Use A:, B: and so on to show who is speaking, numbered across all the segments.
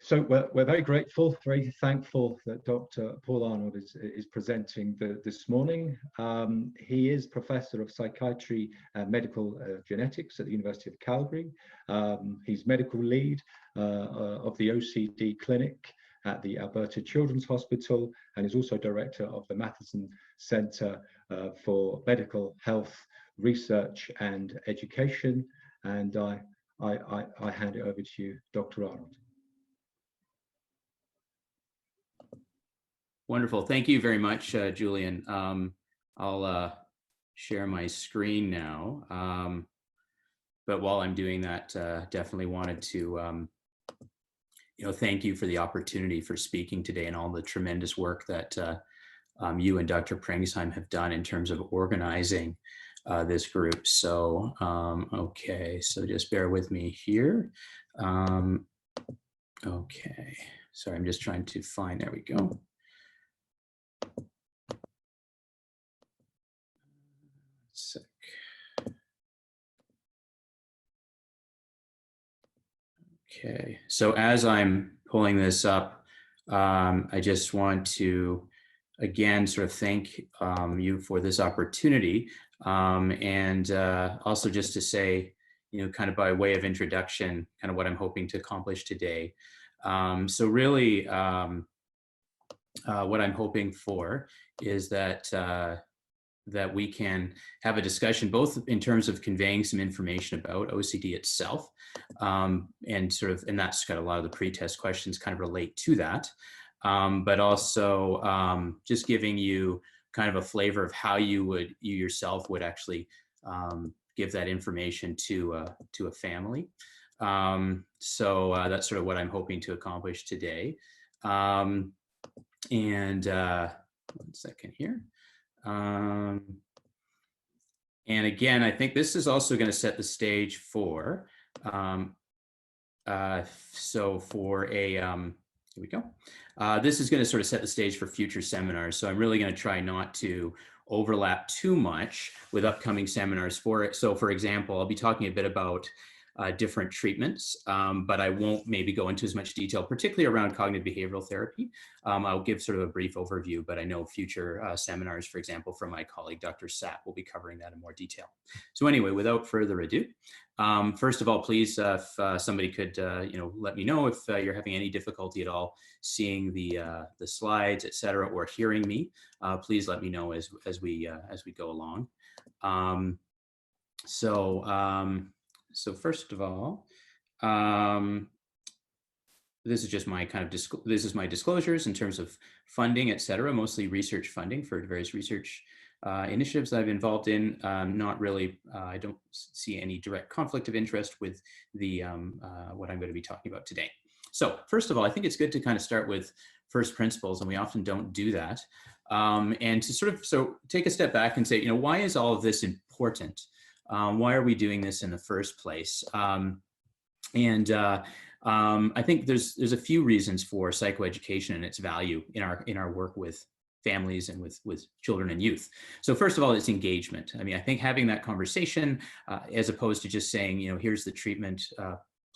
A: So we're very grateful, very thankful that Dr. Paul Arnold is presenting this morning. He is Professor of Psychiatry and Medical Genetics at the University of Calgary. He's medical lead of the OCD clinic at the Alberta Children's Hospital, and is also director of the Matheson Centre for Medical Health Research and Education. And I hand it over to you, Dr. Arnold.
B: Wonderful. Thank you very much, Julian. I'll share my screen now. But while I'm doing that, definitely wanted to thank you for the opportunity for speaking today and all the tremendous work that you and Dr. Prengsheim have done in terms of organizing this group. So, okay, so just bear with me here. Okay, sorry, I'm just trying to find, there we go. Sec. Okay, so as I'm pulling this up, I just want to again sort of thank you for this opportunity, and also just to say, kind of by way of introduction, kind of what I'm hoping to accomplish today. So really, what I'm hoping for is that that we can have a discussion both in terms of conveying some information about OCD itself, and that's kind of a lot of the pre-test questions kind of relate to that, but also just giving you kind of a flavor of how you yourself would actually give that information to a family. So that's sort of what I'm hoping to accomplish today. And one second here. And again, I think this is also going to set the stage for, here we go. This is going to sort of set the stage for future seminars. So I'm really going to try not to overlap too much with upcoming seminars for it. So for example, I'll be talking a bit about different treatments, but I won't maybe go into as much detail, particularly around cognitive behavioral therapy. I'll give sort of a brief overview, but I know future seminars, for example, from my colleague, Dr. Satt, will be covering that in more detail. So anyway, without further ado, first of all, please, if somebody could, let me know if you're having any difficulty at all seeing the slides, et cetera, or hearing me. Please let me know as we go along. So first of all, this is just my kind of this is my disclosures in terms of funding, et cetera, mostly research funding for various research initiatives that I've involved in. Not really, I don't see any direct conflict of interest with the what I'm going to be talking about today. So first of all, I think it's good to kind of start with first principles, and we often don't do that. And to sort of take a step back and say, why is all of this important? Why are we doing this in the first place? I think there's a few reasons for psychoeducation and its value in our work with families and with children and youth. So first of all, it's engagement. I mean, I think having that conversation, as opposed to just saying, here's the treatment,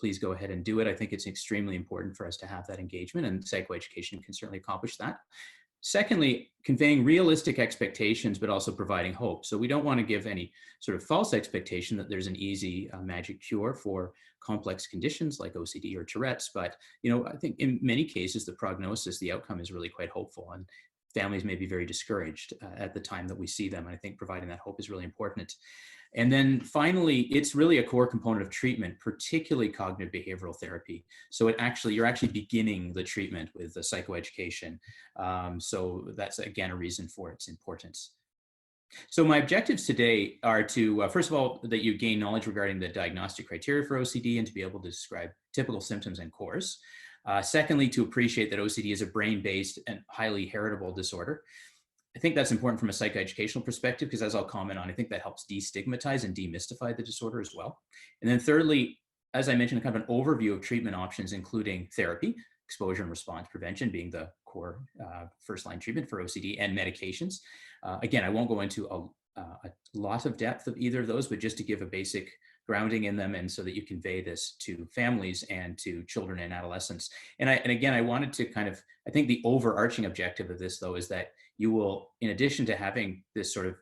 B: please go ahead and do it. I think it's extremely important for us to have that engagement, and psychoeducation can certainly accomplish that. Secondly, conveying realistic expectations, but also providing hope. So we don't want to give any sort of false expectation that there's an easy magic cure for complex conditions like OCD or Tourette's. But, I think in many cases, the prognosis, the outcome is really quite hopeful, and families may be very discouraged at the time that we see them. And I think providing that hope is really important. And then finally, it's really a core component of treatment, particularly cognitive behavioral therapy. So you're actually beginning the treatment with the psychoeducation. So that's, again, a reason for its importance. So my objectives today are to, first of all, that you gain knowledge regarding the diagnostic criteria for OCD and to be able to describe typical symptoms and course. Secondly, to appreciate that OCD is a brain-based and highly heritable disorder. I think that's important from a psychoeducational perspective because, as I'll comment on, I think that helps destigmatize and demystify the disorder as well. And then thirdly, as I mentioned, kind of an overview of treatment options, including therapy, exposure and response prevention being the core first-line treatment for OCD, and medications. Again, I won't go into a lot of depth of either of those, but just to give a basic grounding in them, and so that you convey this to families and to children and adolescents. And again, I wanted to kind of, I think the overarching objective of this, though, is that you will, in addition to having this sort of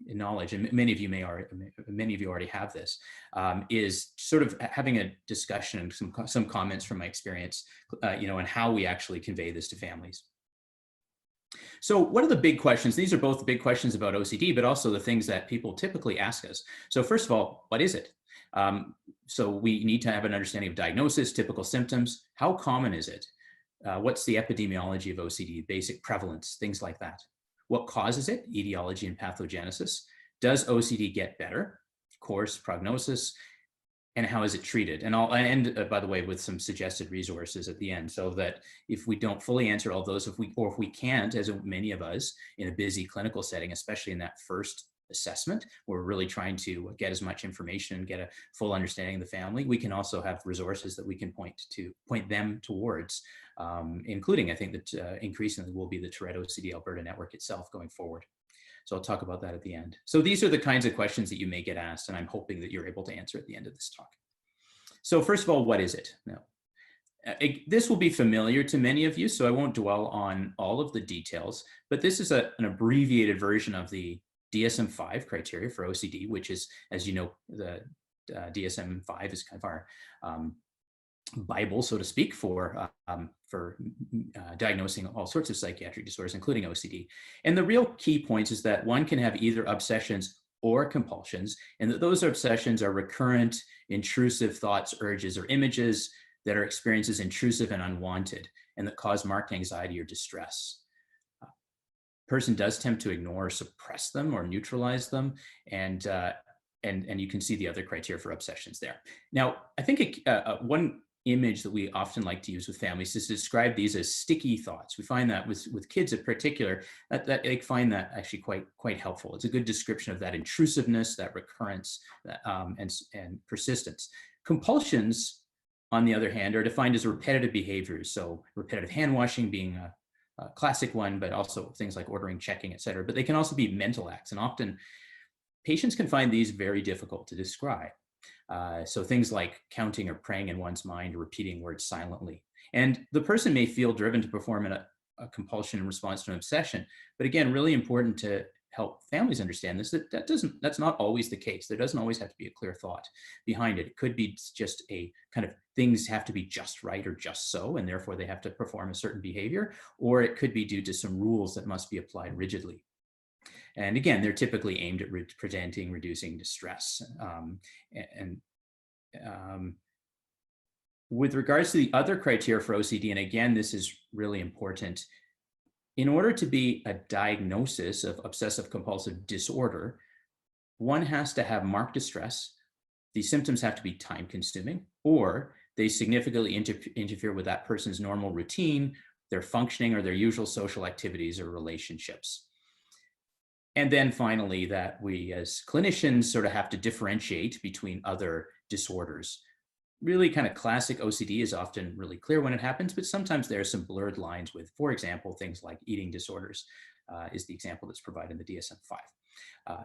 B: knowledge, and many of you already have this, is sort of having a discussion and some comments from my experience, and how we actually convey this to families. So what are the big questions? These are both the big questions about OCD, but also the things that people typically ask us. So first of all, what is it? So we need to have an understanding of diagnosis, typical symptoms. How common is it? What's the epidemiology of OCD, basic prevalence, things like that. What causes it? Etiology and pathogenesis. Does OCD get better? Course, prognosis. And how is it treated? And I'll end, by the way, with some suggested resources at the end, so that if we don't fully answer all those, if we can't, as many of us in a busy clinical setting, especially in that first assessment, we're really trying to get as much information and get a full understanding of the family, we can also have resources that we can point them towards, including, I think that increasingly will be the Tourette OCD Alberta network itself going forward. So I'll talk about that at the end. So these are the kinds of questions that you may get asked, and I'm hoping that you're able to answer at the end of this talk. So first of all, what is it? Now, this will be familiar to many of you, so I won't dwell on all of the details, but this is an abbreviated version of the DSM-5 criteria for OCD, which is, as you know, the DSM-5 is kind of our Bible, so to speak, for diagnosing all sorts of psychiatric disorders, including OCD. And the real key points is that one can have either obsessions or compulsions, and that those obsessions are recurrent, intrusive thoughts, urges, or images that are experienced as intrusive and unwanted, and that cause marked anxiety or distress. Person does tend to ignore or suppress them or neutralize them, and you can see the other criteria for obsessions there. Now, I think one image that we often like to use with families is to describe these as sticky thoughts. We find that with kids in particular, that they find that actually quite helpful. It's a good description of that intrusiveness, that recurrence, and persistence. Compulsions, on the other hand, are defined as repetitive behaviors. So repetitive hand washing being a classic one, but also things like ordering, checking, et cetera. But they can also be mental acts, and often patients can find these very difficult to describe. So things like counting or praying in one's mind, or repeating words silently. And the person may feel driven to perform a compulsion in response to an obsession. But again, really important to help families understand this, that's not always the case. There doesn't always have to be a clear thought behind it. It could be just a kind of things have to be just right or just so, and therefore they have to perform a certain behavior, or it could be due to some rules that must be applied rigidly. And again, they're typically aimed at preventing, reducing distress. With regards to the other criteria for OCD, and again, this is really important, in order to be a diagnosis of obsessive compulsive disorder, one has to have marked distress. These symptoms have to be time consuming, or they significantly interfere with that person's normal routine, their functioning, or their usual social activities or relationships. And then finally, that we as clinicians sort of have to differentiate between other disorders. Really kind of classic OCD is often really clear when it happens, but sometimes there are some blurred lines with, for example, things like eating disorders is the example that's provided in the DSM-5.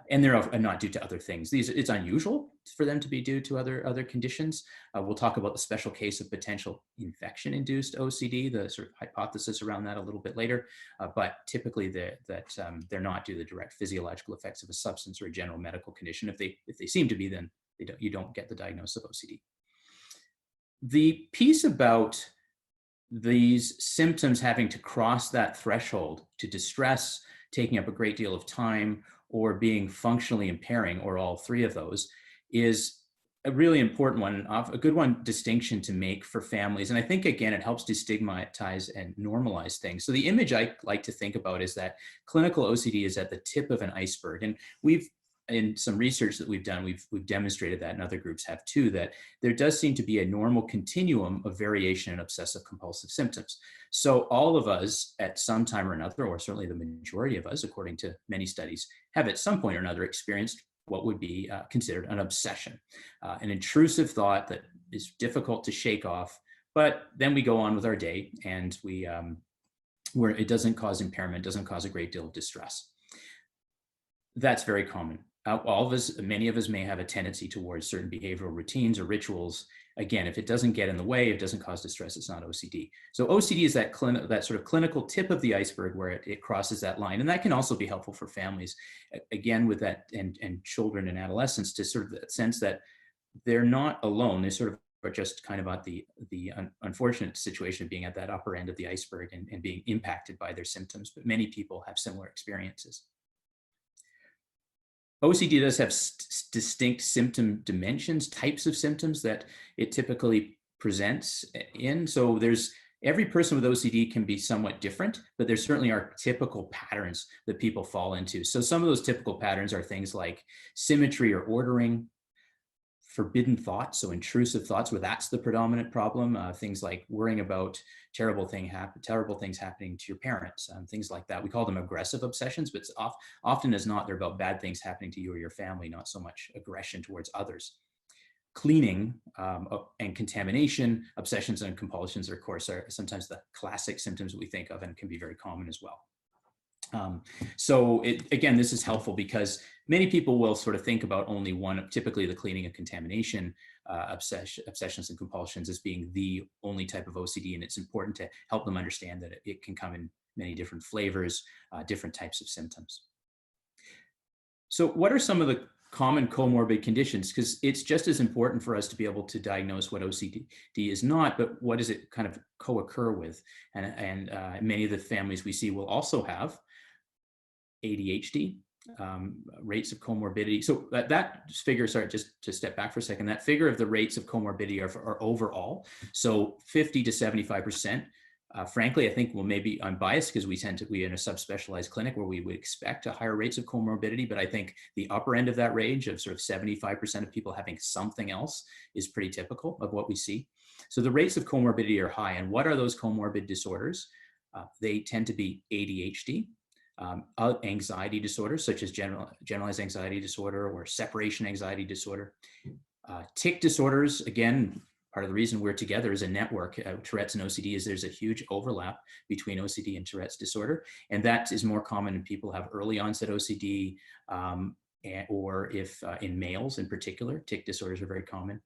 B: And they're not due to other things. It's unusual for them to be due to other conditions. We'll talk about the special case of potential infection-induced OCD, the sort of hypothesis around that a little bit later. But typically, they're not due to the direct physiological effects of a substance or a general medical condition. If they seem to be, then you don't get the diagnosis of OCD. The piece about these symptoms having to cross that threshold to distress, taking up a great deal of time, or being functionally impairing, or all three of those, is a really important one, a good one distinction to make for families. And I think, again, it helps destigmatize and normalize things. So the image I like to think about is that clinical OCD is at the tip of an iceberg. And in some research that we've done, we've demonstrated that, and other groups have too, that there does seem to be a normal continuum of variation in obsessive compulsive symptoms. So all of us at some time or another, or certainly the majority of us, according to many studies, have at some point or another experienced what would be considered an obsession, an intrusive thought that is difficult to shake off, but then we go on with our day, and where it doesn't cause impairment, doesn't cause a great deal of distress. That's very common. all of us, many of us may have a tendency towards certain behavioral routines or rituals. Again, if it doesn't get in the way, it doesn't cause distress, it's not OCD. So OCD is that sort of clinical tip of the iceberg where it crosses that line. And that can also be helpful for families, again, with that, and children and adolescents, to sort of that sense that they're not alone. They sort of are just kind of at the unfortunate situation of being at that upper end of the iceberg and being impacted by their symptoms. But many people have similar experiences. OCD does have distinct symptom dimensions, types of symptoms that it typically presents in. So every person with OCD can be somewhat different, but there certainly are typical patterns that people fall into. So some of those typical patterns are things like symmetry or ordering, forbidden thoughts, so intrusive thoughts, where that's the predominant problem. Things like worrying about terrible things happening to your parents, things like that. We call them aggressive obsessions, but often as not, they're about bad things happening to you or your family, not so much aggression towards others. Cleaning and contamination, obsessions and compulsions, of course, are sometimes the classic symptoms that we think of and can be very common as well. So again, this is helpful because many people will sort of think about only one, typically the cleaning and contamination obsessions and compulsions, as being the only type of OCD. And it's important to help them understand that it can come in many different flavors, different types of symptoms. So what are some of the common comorbid conditions? Because it's just as important for us to be able to diagnose what OCD is not, but what does it kind of co-occur with? And many of the families we see will also have ADHD, rates of comorbidity. So that figure, sorry, just to step back for a second, that figure of the rates of comorbidity are overall. So 50 to 75%. Frankly, I think, well, maybe I'm biased because we're in a subspecialized clinic where we would expect a higher rates of comorbidity, but I think the upper end of that range of sort of 75% of people having something else is pretty typical of what we see. So the rates of comorbidity are high. And what are those comorbid disorders? They tend to be ADHD, anxiety disorders such as generalized anxiety disorder or separation anxiety disorder, tic disorders. Again, part of the reason we're together as a network, Tourette's and OCD, is there's a huge overlap between OCD and Tourette's disorder, and that is more common in people who have early onset OCD, or if in males in particular, tic disorders are very common.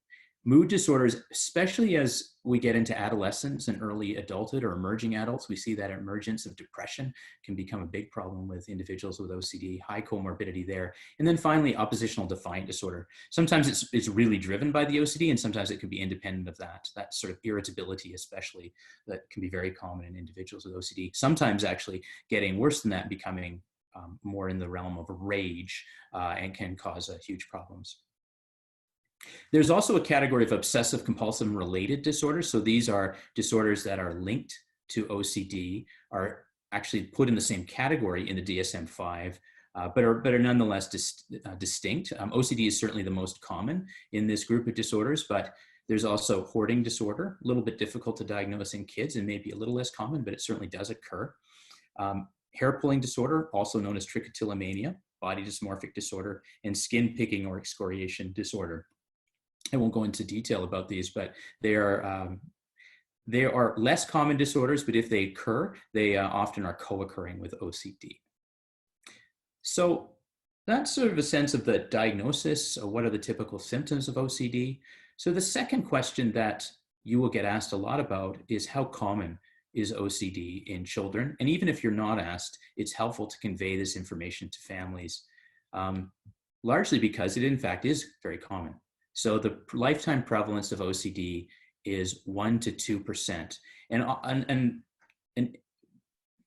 B: Mood disorders, especially as we get into adolescence and early adulthood or emerging adults, we see that emergence of depression can become a big problem with individuals with OCD, high comorbidity there. And then finally, oppositional defiant disorder. Sometimes it's really driven by the OCD, and sometimes it can be independent of that sort of irritability, especially, that can be very common in individuals with OCD. Sometimes actually getting worse than that, becoming more in the realm of rage, and can cause huge problems. There's also a category of obsessive compulsive related disorders. So these are disorders that are linked to OCD, are actually put in the same category in the DSM-5, but are nonetheless distinct. OCD is certainly the most common in this group of disorders, but there's also hoarding disorder, a little bit difficult to diagnose in kids and maybe a little less common, but it certainly does occur. Hair pulling disorder, also known as trichotillomania, body dysmorphic disorder, and skin picking or excoriation disorder. I won't go into detail about these, but they are less common disorders, but if they occur, they often are co-occurring with OCD. So that's sort of a sense of the diagnosis, or what are the typical symptoms of OCD. So the second question that you will get asked a lot about is, how common is OCD in children? And even if you're not asked, it's helpful to convey this information to families, largely because it in fact is very common. So the lifetime prevalence of OCD is 1 to 2%. And an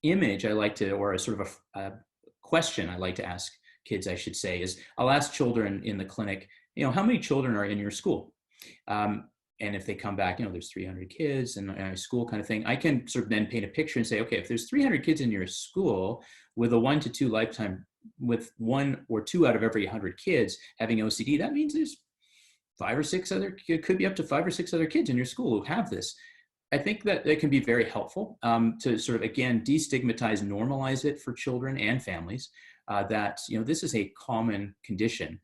B: image I like to, or a sort of a question I like to ask kids, I should say, is I'll ask children in the clinic, how many children are in your school? And if they come back, there's 300 kids in a school kind of thing, I can sort of then paint a picture and say, okay, if there's 300 kids in your school with a 1 to 2 lifetime, with 1 or 2 out of every 100 kids having OCD, that means there's 5 or 6 other, it could be up to 5 or 6 other kids in your school who have this. I think that it can be very helpful to sort of, again, destigmatize, normalize it for children and families, that, this is a common condition.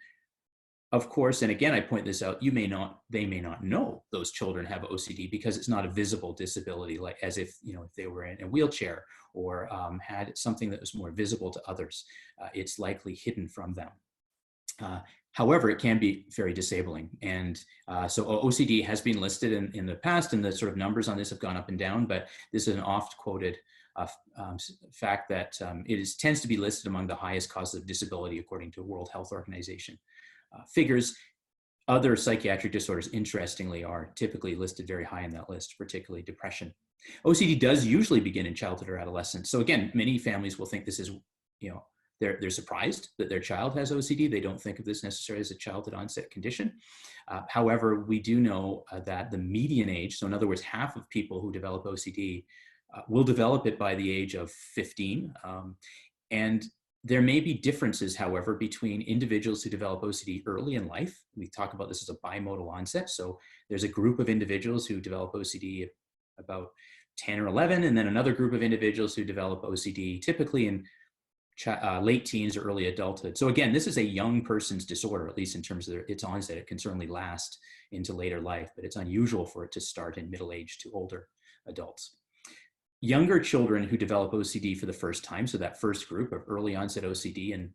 B: Of course, and again, I point this out, they may not know those children have OCD because it's not a visible disability, like as if, if they were in a wheelchair or had something that was more visible to others, it's likely hidden from them. However, it can be very disabling. And so OCD has been listed in the past, and the sort of numbers on this have gone up and down, but this is an oft quoted fact that tends to be listed among the highest causes of disability according to World Health Organization figures. Other psychiatric disorders, interestingly, are typically listed very high in that list, particularly depression. OCD does usually begin in childhood or adolescence. So again, many families will think this is, they're surprised that their child has OCD. They don't think of this necessarily as a childhood onset condition. However, we do know that the median age, so in other words, half of people who develop OCD will develop it by the age of 15. And there may be differences, however, between individuals who develop OCD early in life. We talk about this as a bimodal onset. So there's a group of individuals who develop OCD about 10 or 11, and then another group of individuals who develop OCD typically in late teens or early adulthood. So again, this is a young person's disorder, at least in terms of its onset. It can certainly last into later life, but it's unusual for it to start in middle age to older adults. Younger children who develop OCD for the first time, so that first group of early onset OCD, and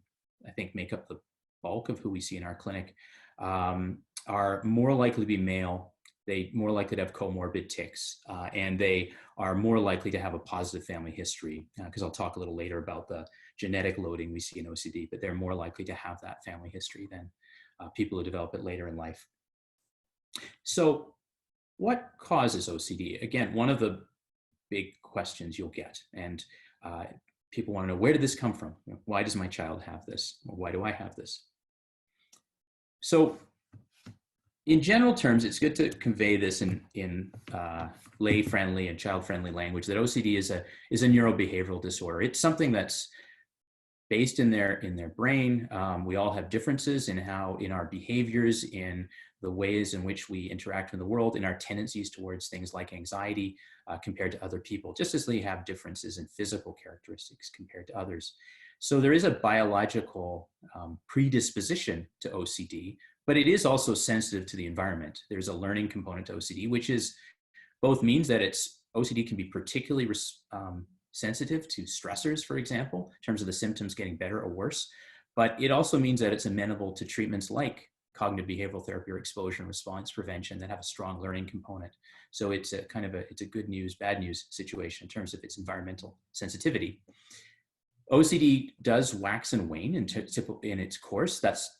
B: I think make up the bulk of who we see in our clinic, are more likely to be male. They more likely to have comorbid tics, and they are more likely to have a positive family history, because I'll talk a little later about the genetic loading we see in OCD, but they're more likely to have that family history than people who develop it later in life. So what causes OCD? Again, one of the big questions you'll get, and people want to know, where did this come from? Why does my child have this? Or why do I have this? So in general terms, it's good to convey this in lay-friendly and child-friendly language, that OCD is a neurobehavioral disorder. It's something that's based in their brain. We all have differences in our behaviors, in the ways in which we interact in the world, in our tendencies towards things like anxiety compared to other people, just as we have differences in physical characteristics compared to others. So there is a biological predisposition to OCD, but it is also sensitive to the environment. There's a learning component to OCD, which is both means that OCD can be particularly sensitive to stressors, for example, in terms of the symptoms getting better or worse. But it also means that it's amenable to treatments like cognitive behavioral therapy or exposure and response prevention that have a strong learning component. So it's a good news, bad news situation in terms of its environmental sensitivity. OCD does wax and wane in its course. That's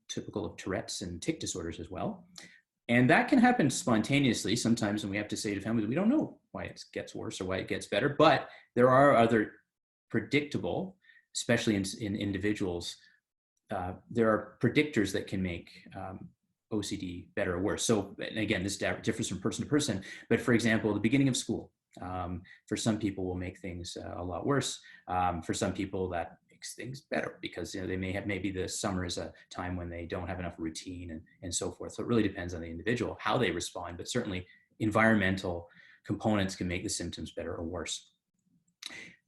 B: typical of Tourette's and tic disorders as well. And that can happen spontaneously sometimes, and we have to say to families, we don't know why it gets worse or why it gets better, but there are other predictable, especially in individuals, there are predictors that can make OCD better or worse. So, and again, this differs from person to person, but for example, the beginning of school, for some people will make things a lot worse. For some people that makes things better because they may have, maybe the summer is a time when they don't have enough routine and so forth. So it really depends on the individual, how they respond, but certainly environmental components can make the symptoms better or worse.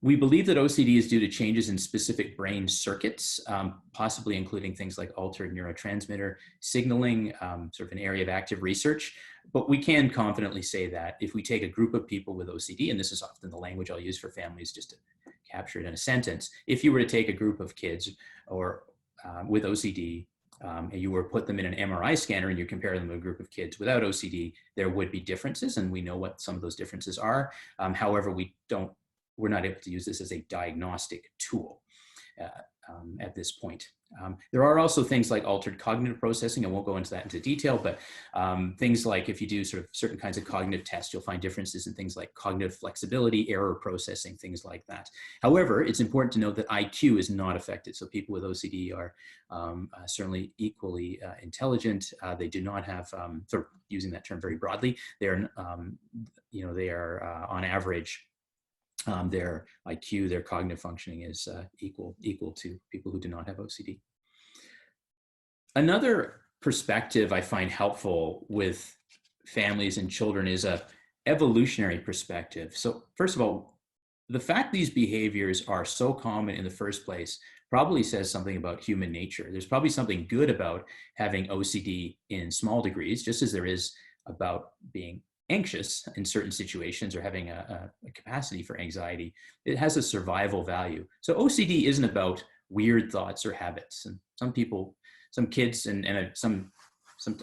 B: We believe that OCD is due to changes in specific brain circuits, possibly including things like altered neurotransmitter signaling, sort of an area of active research. But we can confidently say that if we take a group of people with OCD, and this is often the language I'll use for families just to capture it in a sentence, if you were to take a group of kids or with OCD, and you were to put them in an MRI scanner and you compare them to a group of kids without OCD, there would be differences, and we know what some of those differences are. However, we're not able to use this as a diagnostic tool at this point. There are also things like altered cognitive processing. I won't go into that into detail, but things like if you do sort of certain kinds of cognitive tests, you'll find differences in things like cognitive flexibility, error processing, things like that. However, it's important to note that IQ is not affected. So people with OCD are certainly equally intelligent. They do not have, sort of using that term very broadly, they're, they are on average, their IQ, their cognitive functioning is equal to people who do not have OCD. Another perspective I find helpful with families and children is a evolutionary perspective. So first of all, the fact these behaviors are so common in the first place probably says something about human nature. There's probably something good about having OCD in small degrees, just as there is about being anxious in certain situations or having a capacity for anxiety. It has a survival value. So OCD isn't about weird thoughts or habits. And some people some kids and some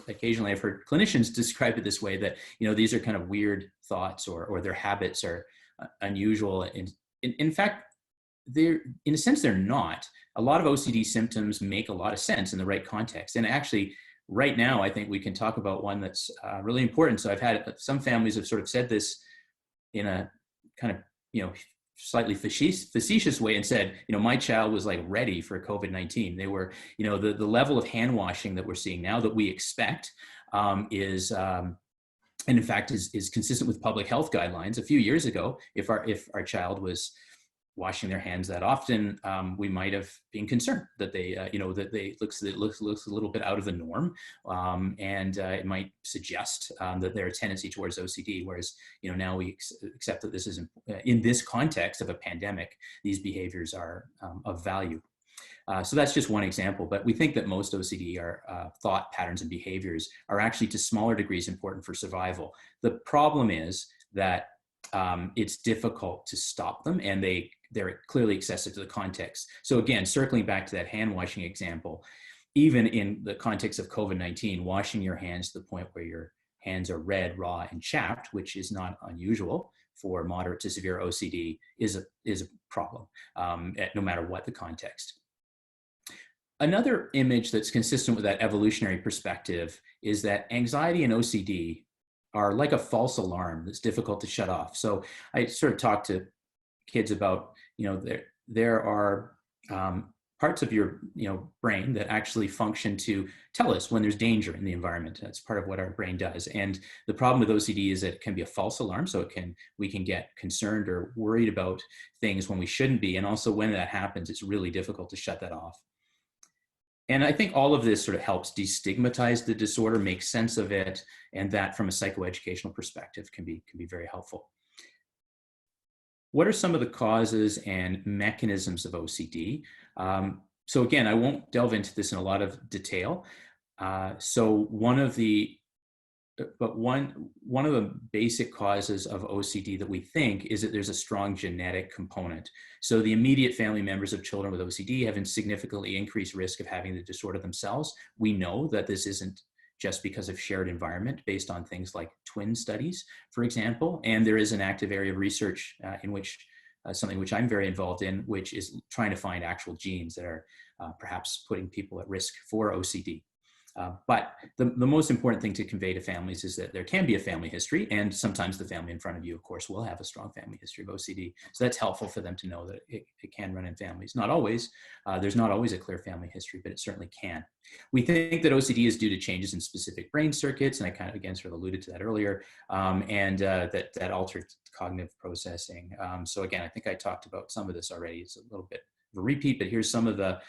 B: occasionally I've heard clinicians describe it this way, that, you know, these are kind of weird thoughts, or their habits are unusual. In fact, they're, in a sense, they're not. A lot of OCD symptoms make a lot of sense in the right context. And actually, right now, I think we can talk about one that's really important. So I've had some families have sort of said this in a kind of, you know, slightly facetious way and said, you know, my child was like ready for COVID-19. They were, you know, the level of hand washing that we're seeing now that we expect is, and in fact is consistent with public health guidelines. A few years ago, if our child was washing their hands that often, we might have been concerned that they, you know, that it looks a little bit out of the norm, and it might suggest that they're a tendency towards OCD. Whereas, you know, now we accept that this is in this context of a pandemic, these behaviors are of value. So that's just one example, but we think that most OCD thought patterns and behaviors are actually to smaller degrees important for survival. The problem is that it's difficult to stop them, and they're clearly excessive to the context. So again, circling back to that hand washing example, even in the context of COVID-19, washing your hands to the point where your hands are red, raw, and chapped, which is not unusual for moderate to severe OCD, is a problem, no matter what the context. Another image that's consistent with that evolutionary perspective is that anxiety and OCD are like a false alarm that's difficult to shut off. So I sort of talk to kids about, you know, there are parts of your, you know, brain that actually function to tell us when there's danger in the environment. That's part of what our brain does. And the problem with OCD is that it can be a false alarm. So we can get concerned or worried about things when we shouldn't be. And also when that happens, it's really difficult to shut that off. And I think all of this sort of helps destigmatize the disorder, make sense of it, and that from a psychoeducational perspective can be very helpful. What are some of the causes and mechanisms of OCD? So again, I won't delve into this in a lot of detail. So one of the basic causes of OCD that we think is that there's a strong genetic component. So the immediate family members of children with OCD have a significantly increased risk of having the disorder themselves. We know that this isn't just because of shared environment, based on things like twin studies, for example. And there is an active area of research in which something which I'm very involved in, which is trying to find actual genes that are perhaps putting people at risk for OCD. But the most important thing to convey to families is that there can be a family history, and sometimes the family in front of you, of course, will have a strong family history of OCD. So that's helpful for them to know that it can run in families. Not always. There's not always a clear family history, but it certainly can. We think that OCD is due to changes in specific brain circuits, and I kind of, again, sort of alluded to that earlier, and that altered cognitive processing. So again, I think I talked about some of this already. It's a little bit of a repeat, but here's some of the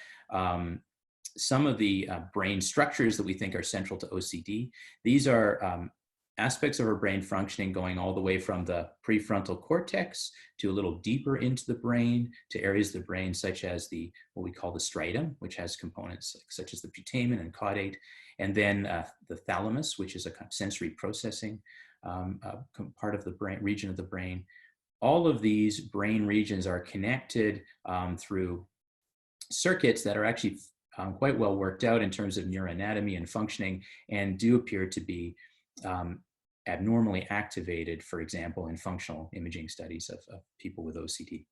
B: brain structures that we think are central to OCD. These are aspects of our brain functioning going all the way from the prefrontal cortex to a little deeper into the brain, to areas of the brain such as what we call the striatum, which has components such as the putamen and caudate, and then the thalamus, which is a kind of sensory processing part of the brain, region of the brain. All of these brain regions are connected through circuits that are actually quite well worked out in terms of neuroanatomy and functioning, and do appear to be abnormally activated, for example, in functional imaging studies of people with OCD.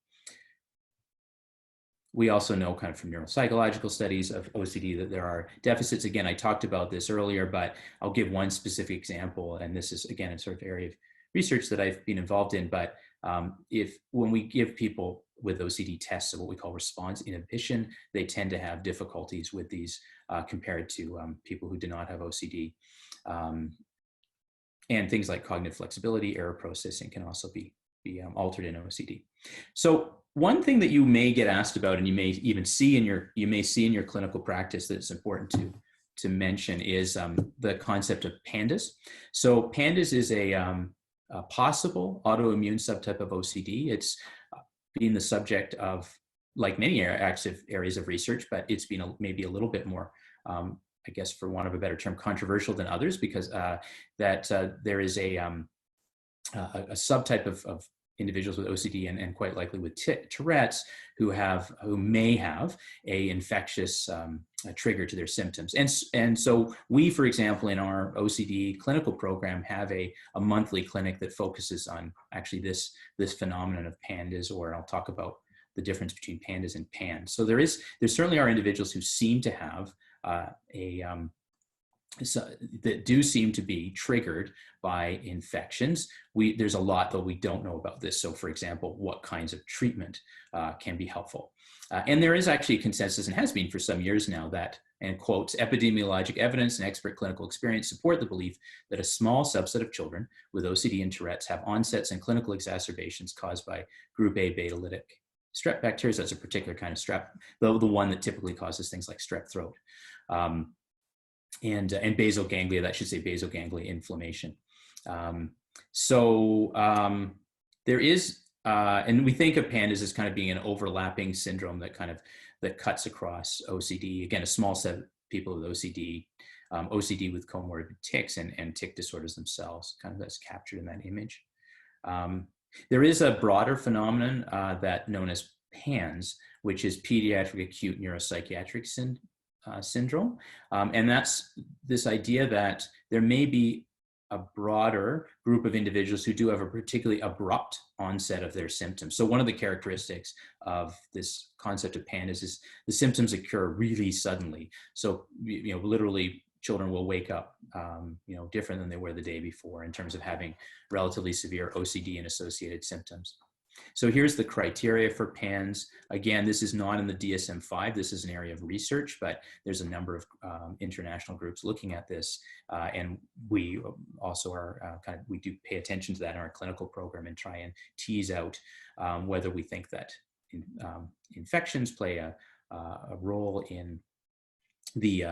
B: We also know kind of from neuropsychological studies of OCD that there are deficits. Again, I talked about this earlier, but I'll give one specific example, and this is, again, a sort of area of research that I've been involved in. But when we give people with OCD tests of what we call response inhibition, they tend to have difficulties with these compared to people who do not have OCD. And things like cognitive flexibility, error processing can also be altered in OCD. So one thing that you may get asked about, and you may even see in your clinical practice that's important to mention, is the concept of PANDAS. So PANDAS is a possible autoimmune subtype of OCD. It's been the subject of, like many active areas of research, but it's been maybe a little bit more, I guess, for want of a better term, controversial than others, because there is a subtype of individuals with OCD and quite likely with Tourette's who may have a infectious a trigger to their symptoms. And so we, for example, in our OCD clinical program have a monthly clinic that focuses on actually this phenomenon of PANDAS, or I'll talk about the difference between PANDAS and PANS. So there certainly are individuals who seem to have that do seem to be triggered by infections. There's a lot that we don't know about this. So for example, what kinds of treatment can be helpful. And there is actually a consensus, and has been for some years now, that, and quotes, epidemiologic evidence and expert clinical experience support the belief that a small subset of children with OCD and Tourette's have onsets and clinical exacerbations caused by group A beta-lytic strep bacteria. That's a particular kind of strep, the one that typically causes things like strep throat. And basal ganglia, that should say basal ganglia inflammation. There is, and we think of PANDAS as kind of being an overlapping syndrome that cuts across OCD. Again, a small set of people with OCD, OCD with comorbid tics and tic disorders themselves, kind of that's captured in that image. There is a broader phenomenon that known as PANS, which is pediatric acute neuropsychiatric syndrome. And that's this idea that there may be a broader group of individuals who do have a particularly abrupt onset of their symptoms. So one of the characteristics of this concept of PANDAS is the symptoms occur really suddenly. So, literally children will wake up, different than they were the day before in terms of having relatively severe OCD and associated symptoms. So here's the criteria for PANS. Again, this is not in the DSM-5. This is an area of research, but there's a number of international groups looking at this. And we also are we do pay attention to that in our clinical program and try and tease out whether we think that infections play a role in the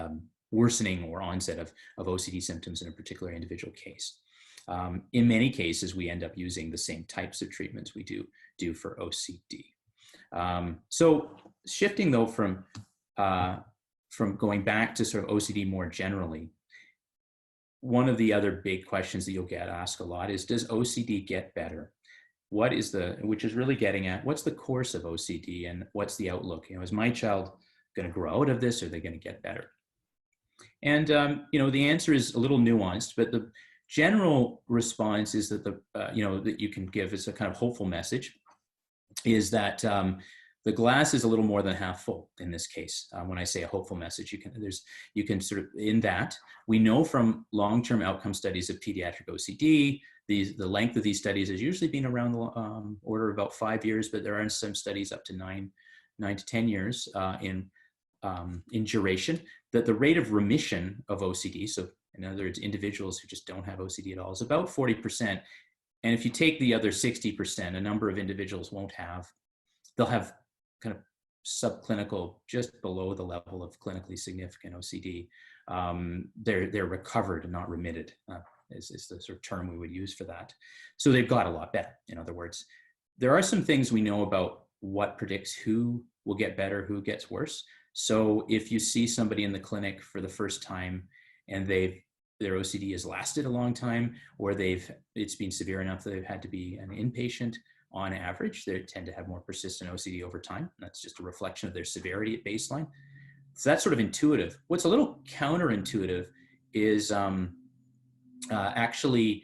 B: worsening or onset of OCD symptoms in a particular individual case. In many cases, we end up using the same types of treatments we do for OCD. So shifting though from going back to sort of OCD more generally, one of the other big questions that you'll get asked a lot is, does OCD get better? Which is really getting at, what's the course of OCD and what's the outlook? Is my child going to grow out of this, or are they going to get better? And, the answer is a little nuanced, but the general response is that that you can give as a kind of hopeful message is that the glass is a little more than half full in this case. When I say a hopeful message, you can sort of, in that, we know from long-term outcome studies of pediatric OCD, the length of these studies has usually been around the order of about 5 years, but there are some studies up to 9 to 10 years in duration, that the rate of remission of OCD, so in other words, individuals who just don't have OCD at all, is about 40%. And if you take the other 60%, a number of individuals they'll have kind of subclinical, just below the level of clinically significant OCD. They're recovered and not remitted, is the sort of term we would use for that. So they've got a lot better, in other words. There are some things we know about what predicts who will get better, who gets worse. So if you see somebody in the clinic for the first time and their OCD has lasted a long time, or it's been severe enough that they've had to be an inpatient, on average, they tend to have more persistent OCD over time. That's just a reflection of their severity at baseline. So that's sort of intuitive. What's a little counterintuitive is actually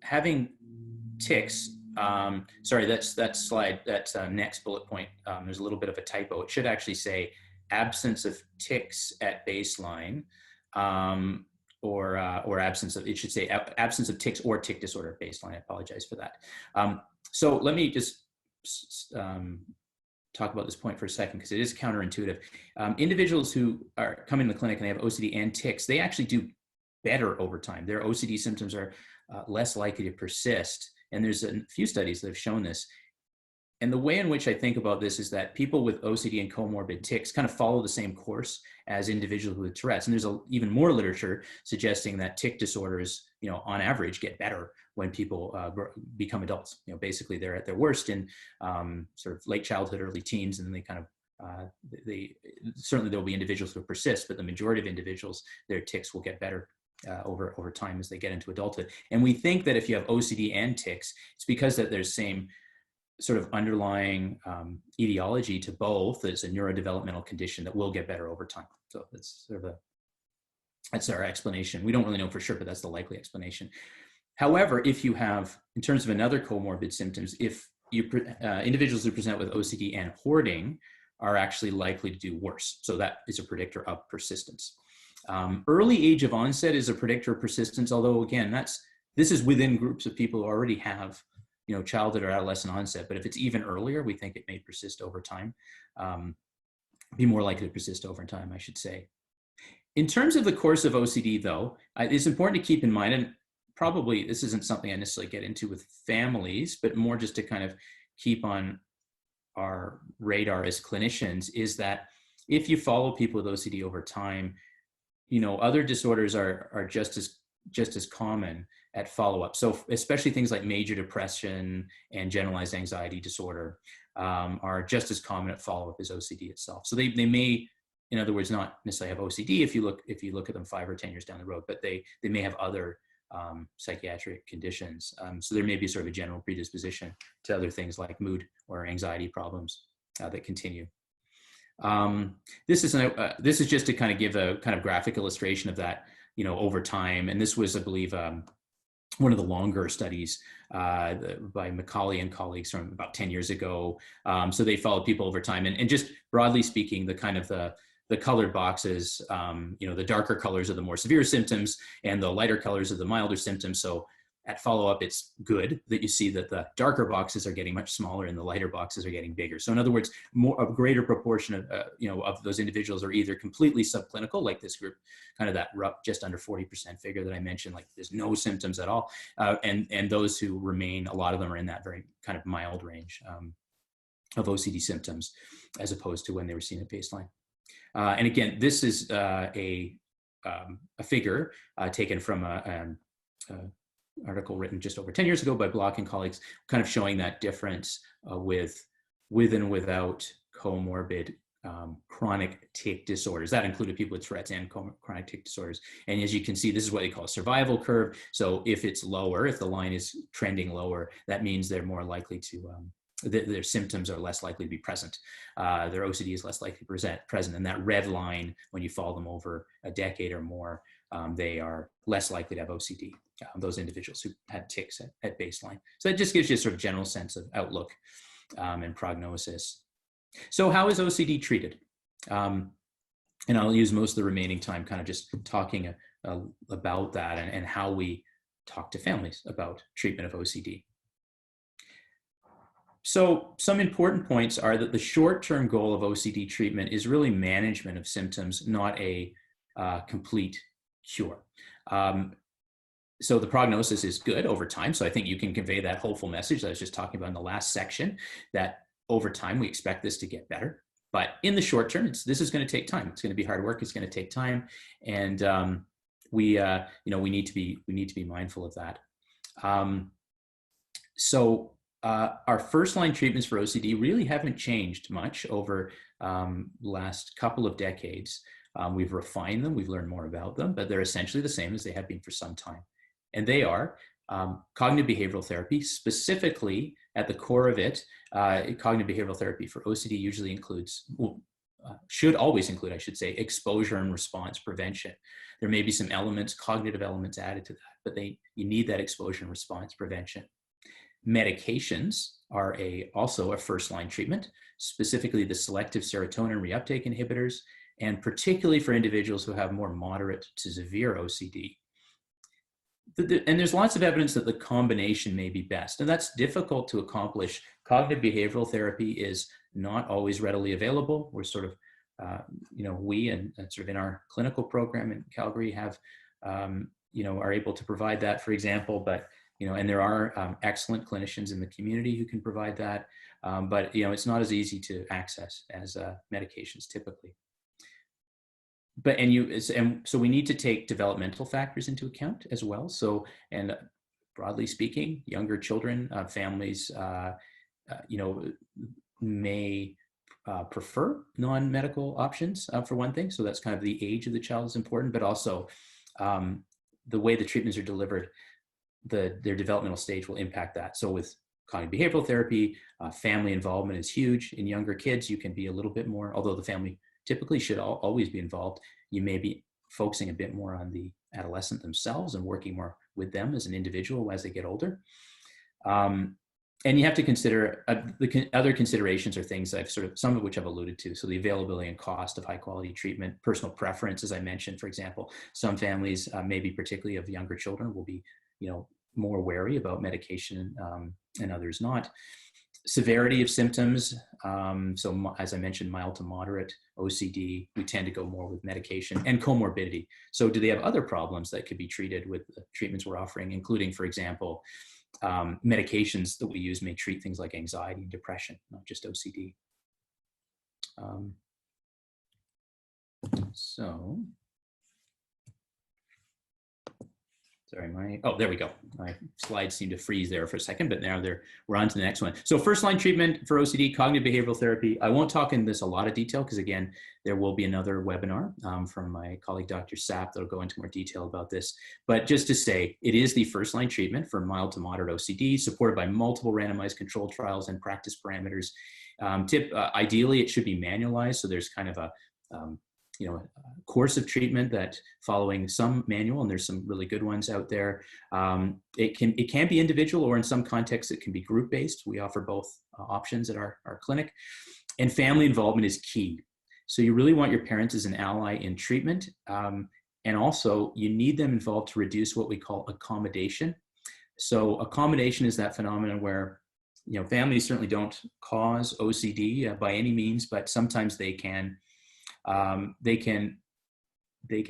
B: having tics. Sorry, that's slide, that's next bullet point. There's a little bit of a typo. It should actually say absence of tics at baseline, or absence of, it should say absence of tics or tic disorder at baseline. I apologize for that. So let me just talk about this point for a second, because it is counterintuitive. Individuals who are coming to the clinic and they have OCD and tics, they actually do better over time. Their OCD symptoms are less likely to persist. And there's a few studies that have shown this. And the way in which I think about this is that people with OCD and comorbid tics kind of follow the same course as individuals with Tourette's. And there's even more literature suggesting that tic disorders, on average, get better when people become adults. Basically they're at their worst in sort of late childhood, early teens, and then they kind of, certainly there'll be individuals who persist, but the majority of individuals, their tics will get better over time as they get into adulthood. And we think that if you have OCD and tics, it's because that there's same sort of underlying etiology to both. It's a neurodevelopmental condition that will get better over time. So that's sort of that's our explanation. We don't really know for sure, but that's the likely explanation. However, if you have, in terms of another comorbid symptoms, if you individuals who present with OCD and hoarding are actually likely to do worse. So that is a predictor of persistence. Early age of onset is a predictor of persistence, although again, this is within groups of people who already have, childhood or adolescent onset. But if it's even earlier, we think it may persist over time, be more likely to persist over time, I should say. In terms of the course of OCD, though, it's important to keep in mind, and probably this isn't something I necessarily get into with families, but more just to kind of keep on our radar as clinicians, is that if you follow people with OCD over time, other disorders are just as common at follow-up. So especially things like major depression and generalized anxiety disorder are just as common at follow-up as OCD itself. So they may, in other words, not necessarily have OCD if you look at them 5 or 10 years down the road, but they may have other psychiatric conditions. So there may be sort of a general predisposition to other things like mood or anxiety problems that continue. This is just to kind of give a kind of graphic illustration of that, over time. And this was, I believe, one of the longer studies by Macaulay and colleagues from about 10 years ago. So they followed people over time, and just broadly speaking, the kind of the colored boxes, the darker colors are the more severe symptoms and the lighter colors are the milder symptoms. So at follow-up, it's good that you see that the darker boxes are getting much smaller and the lighter boxes are getting bigger. So in other words, a greater proportion of, of those individuals are either completely subclinical, like this group, kind of that just under 40% figure that I mentioned, like there's no symptoms at all. And those who remain, a lot of them are in that very kind of mild range of OCD symptoms, as opposed to when they were seen at baseline. And again, this is a figure taken from an article written just over 10 years ago by Block and colleagues, kind of showing that difference with and without comorbid chronic tic disorders. That included people with Tourette's and chronic tic disorders. And as you can see, this is what they call a survival curve. So if it's lower, if the line is trending lower, that means they're more likely to their symptoms are less likely to be present. Their OCD is less likely to present. And that red line, when you follow them over a decade or more, they are less likely to have OCD, those individuals who had tics at baseline. So it just gives you a sort of general sense of outlook and prognosis. So how is OCD treated? And I'll use most of the remaining time kind of just talking about that and how we talk to families about treatment of OCD. So some important points are that the short-term goal of OCD treatment is really management of symptoms, not a complete cure. So the prognosis is good over time. So I think you can convey that hopeful message that I was just talking about in the last section, that over time we expect this to get better. But in the short term, this is going to take time. It's going to be hard work. It's going to take time, and we need to be mindful of that. Our first line treatments for OCD really haven't changed much over the last couple of decades. We've refined them, we've learned more about them, but they're essentially the same as they have been for some time. And they are cognitive behavioral therapy, specifically at the core of it. Cognitive behavioral therapy for OCD usually includes, should always include, I should say, exposure and response prevention. There may be some elements, cognitive elements added to that, but you need that exposure and response prevention. Medications are also a first-line treatment, specifically the selective serotonin reuptake inhibitors, and particularly for individuals who have more moderate to severe OCD. And there's lots of evidence that the combination may be best, and that's difficult to accomplish. Cognitive behavioral therapy is not always readily available. We're sort of, we and sort of in our clinical program in Calgary have, are able to provide that, for example, but and there are excellent clinicians in the community who can provide that, but it's not as easy to access as medications typically. So we need to take developmental factors into account as well. So, and broadly speaking, younger children, families, may prefer non-medical options for one thing. So that's kind of the age of the child is important, but also the way the treatments are delivered, their developmental stage will impact that. So with cognitive behavioral therapy, family involvement is huge. In younger kids, you can be a little bit more, although the family typically should always be involved, you may be focusing a bit more on the adolescent themselves and working more with them as an individual as they get older. And you have to consider the other considerations are things I've some of which I've alluded to. So the availability and cost of high quality treatment, personal preference, as I mentioned, for example, some families, maybe particularly of younger children, will be, more wary about medication and others not. Severity of symptoms. So as I mentioned, mild to moderate OCD, we tend to go more with medication, and comorbidity. So do they have other problems that could be treated with the treatments we're offering, including, for example, medications that we use may treat things like anxiety and depression, not just OCD. Sorry, there we go. My slides seem to freeze there for a second, but now we're on to the next one. So first line treatment for OCD, cognitive behavioral therapy. I won't talk in this a lot of detail because, again, there will be another webinar from my colleague, Dr. Sapp, that'll go into more detail about this. But just to say, it is the first line treatment for mild to moderate OCD, supported by multiple randomized controlled trials and practice parameters. Ideally, it should be manualized. So there's kind of a course of treatment that following some manual, and there's some really good ones out there. It can be individual, or in some contexts, it can be group-based. We offer both options at our clinic. And family involvement is key. So you really want your parents as an ally in treatment. And also you need them involved to reduce what we call accommodation. So accommodation is that phenomenon where, families certainly don't cause OCD by any means, but sometimes they can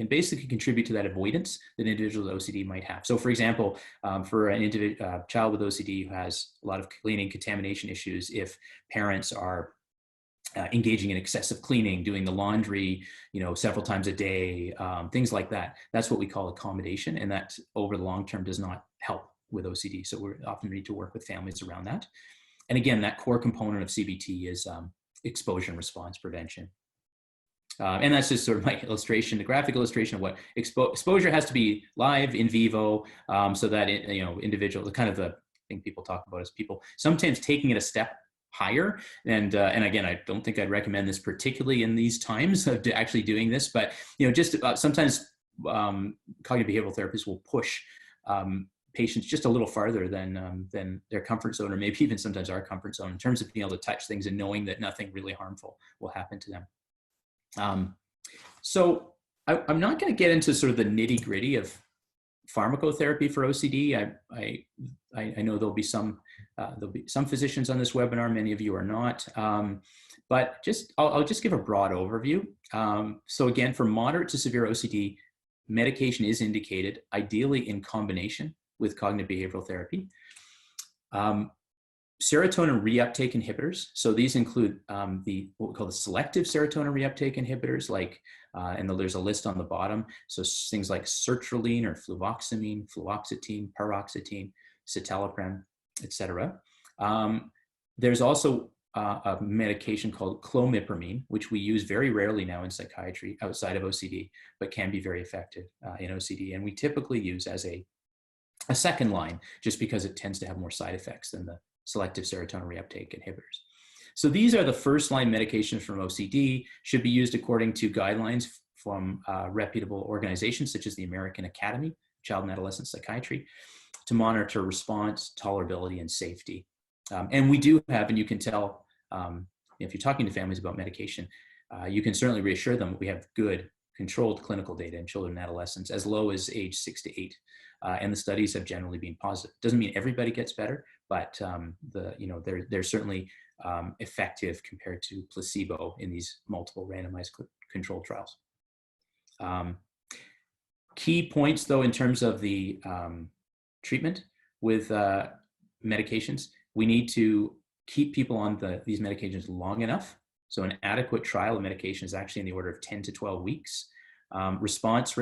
B: basically contribute to that avoidance that an individual with OCD might have. So for example, for an child with OCD who has a lot of cleaning contamination issues, if parents are engaging in excessive cleaning, doing the laundry, several times a day, things like that, that's what we call accommodation. And that over the long term does not help with OCD. So we often need to work with families around that. And again, that core component of CBT is exposure and response prevention. And that's just sort of my illustration, the graphic illustration of what exposure has to be live, in vivo, so that individual, the kind of the thing people talk about is people sometimes taking it a step higher. And again, I don't think I'd recommend this particularly in these times of actually doing this, but sometimes cognitive behavioral therapists will push patients just a little farther than their comfort zone, or maybe even sometimes our comfort zone, in terms of being able to touch things and knowing that nothing really harmful will happen to them. So I'm not going to get into sort of the nitty gritty of pharmacotherapy for OCD. I know there'll be some physicians on this webinar. Many of you are not, but I'll just give a broad overview. So again, for moderate to severe OCD, medication is indicated, ideally in combination with cognitive behavioral therapy. Serotonin reuptake inhibitors. So these include what we call the selective serotonin reuptake inhibitors, like, and there's a list on the bottom. So things like sertraline or fluvoxamine, fluoxetine, paroxetine, citalopram, etc. There's also a medication called clomipramine, which we use very rarely now in psychiatry outside of OCD, but can be very effective in OCD. And we typically use as a second line, just because it tends to have more side effects than the selective serotonin reuptake inhibitors. So these are the first line medications from OCD, should be used according to guidelines from reputable organizations such as the American Academy of Child and Adolescent Psychiatry, to monitor response, tolerability, and safety. And we do have, and you can tell if you're talking to families about medication, you can certainly reassure them that we have good controlled clinical data in children and adolescents as low as age 6 to 8. And the studies have generally been positive. Doesn't mean everybody gets better, but they're certainly effective compared to placebo in these multiple randomized controlled trials. Key points, though, in terms of the treatment with medications, we need to keep people on these medications long enough. So an adequate trial of medication is actually in the order of 10 to 12 weeks. Response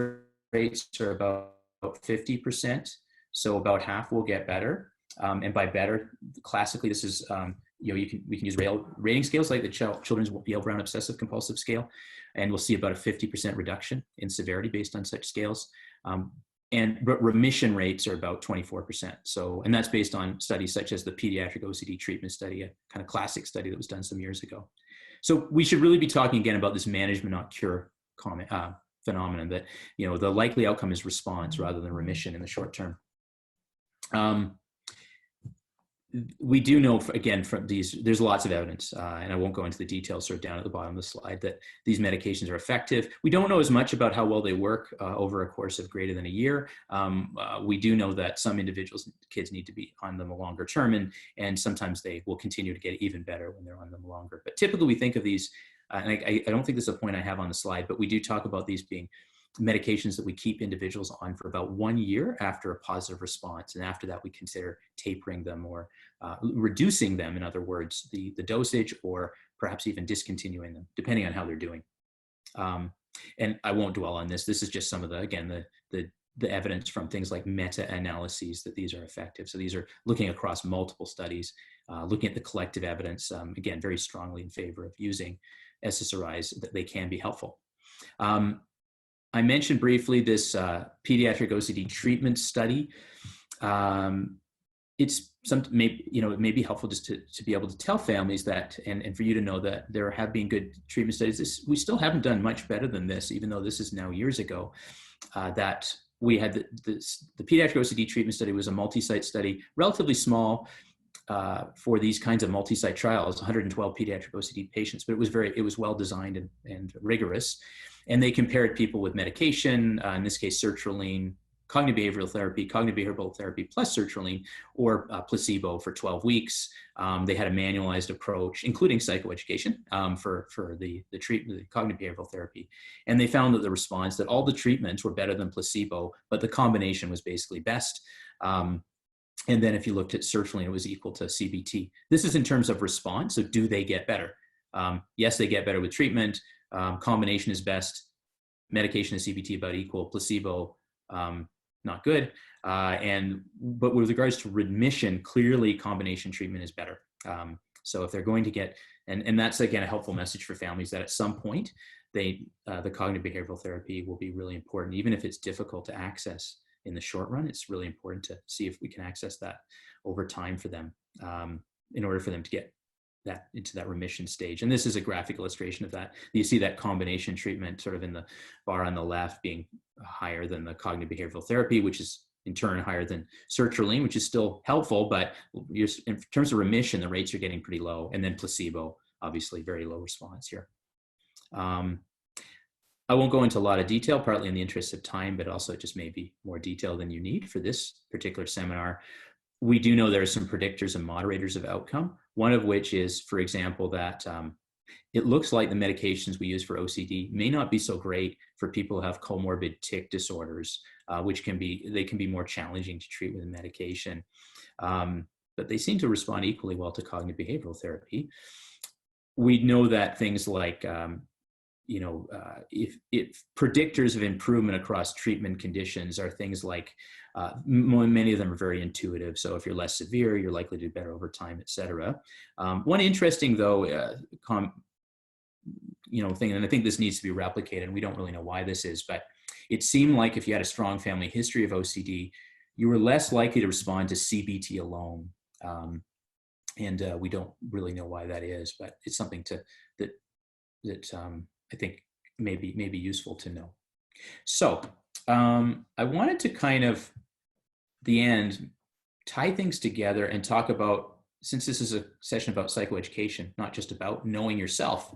B: rates are about 50%, so about half will get better. And by better, classically, this is we can use rating scales like the Children's Yale-Brown Obsessive Compulsive Scale, and we'll see about a 50% reduction in severity based on such scales. but remission rates are about 24%. So, and that's based on studies such as the pediatric OCD treatment study, a kind of classic study that was done some years ago. So we should really be talking again about this management, not cure phenomenon, that, you know, the likely outcome is response rather than remission in the short term. We do know, again, from these, there's lots of evidence, and I won't go into the details sort of down at the bottom of the slide, that these medications are effective. We don't know as much about how well they work over a course of greater than a year. We do know that some individuals, kids, need to be on them a longer term, and sometimes they will continue to get even better when they're on them longer. But typically we think of these, and I don't think this is a point I have on the slide, but we do talk about these being medications that we keep individuals on for about 1 year after a positive response. And after that, we consider tapering them or reducing them, in other words, the dosage, or perhaps even discontinuing them, depending on how they're doing. And I won't dwell on this. This is just some of the, again, the evidence from things like meta-analyses that these are effective. So these are looking across multiple studies, looking at the collective evidence, again, very strongly in favor of using SSRIs, that they can be helpful. I mentioned briefly this pediatric OCD treatment study. It's maybe, you know, it may be helpful just to be able to tell families that, and for you to know that there have been good treatment studies. We still haven't done much better than this, even though this is now years ago, that we had the pediatric OCD treatment study was a multi-site study, relatively small for these kinds of multi-site trials, 112 pediatric OCD patients, but it was well designed and rigorous. And they compared people with medication, in this case, sertraline, cognitive behavioral therapy plus sertraline, or placebo for 12 weeks. They had a manualized approach, including psychoeducation, for the treatment, the cognitive behavioral therapy. And they found that the response, that all the treatments were better than placebo, but the combination was basically best. And then if you looked at sertraline, it was equal to CBT. This is in terms of response. So do they get better? Yes, they get better with treatment. Combination is best. Medication and CBT about equal. Placebo, not good. But with regards to remission, clearly combination treatment is better. So if they're going to get, and that's again a helpful message for families, that at some point the cognitive behavioral therapy will be really important, even if it's difficult to access in the short run. It's really important to see if we can access that over time for them, in order for them to get that into that remission stage. And this is a graphic illustration of that. You see that combination treatment sort of in the bar on the left being higher than the cognitive behavioral therapy, which is in turn higher than sertraline, which is still helpful, but in terms of remission, the rates are getting pretty low. And then placebo, obviously very low response here. I won't go into a lot of detail, partly in the interest of time, but also just maybe more detail than you need for this particular seminar. We do know there are some predictors and moderators of outcome, one of which is, for example, that it looks like the medications we use for OCD may not be so great for people who have comorbid tic disorders, which can be more challenging to treat with a medication. But they seem to respond equally well to cognitive behavioral therapy. We know that things like, if predictors of improvement across treatment conditions are things like, many of them are very intuitive. So if you're less severe, you're likely to do better over time, et cetera. One interesting, though, thing, and I think this needs to be replicated, and we don't really know why this is, but it seemed like if you had a strong family history of OCD, you were less likely to respond to CBT alone. And we don't really know why that is, but it's something that I think may be useful to know. So I wanted to kind of, the end, tie things together and talk about, since this is a session about psychoeducation, not just about knowing yourself,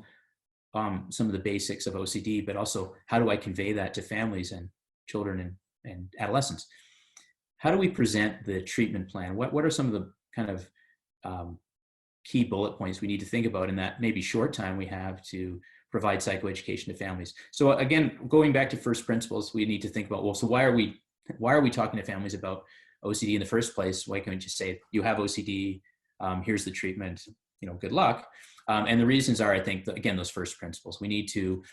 B: some of the basics of OCD, but also how do I convey that to families and children and adolescents? How do we present the treatment plan? What are some of the kind of key bullet points we need to think about in that maybe short time we have to provide psychoeducation to families? So again, going back to first principles, we need to think about, well, so why are we talking to families about OCD in the first place? Why can't we just say, you have OCD, here's the treatment, good luck. And the reasons are, I think, again, those first principles. We need to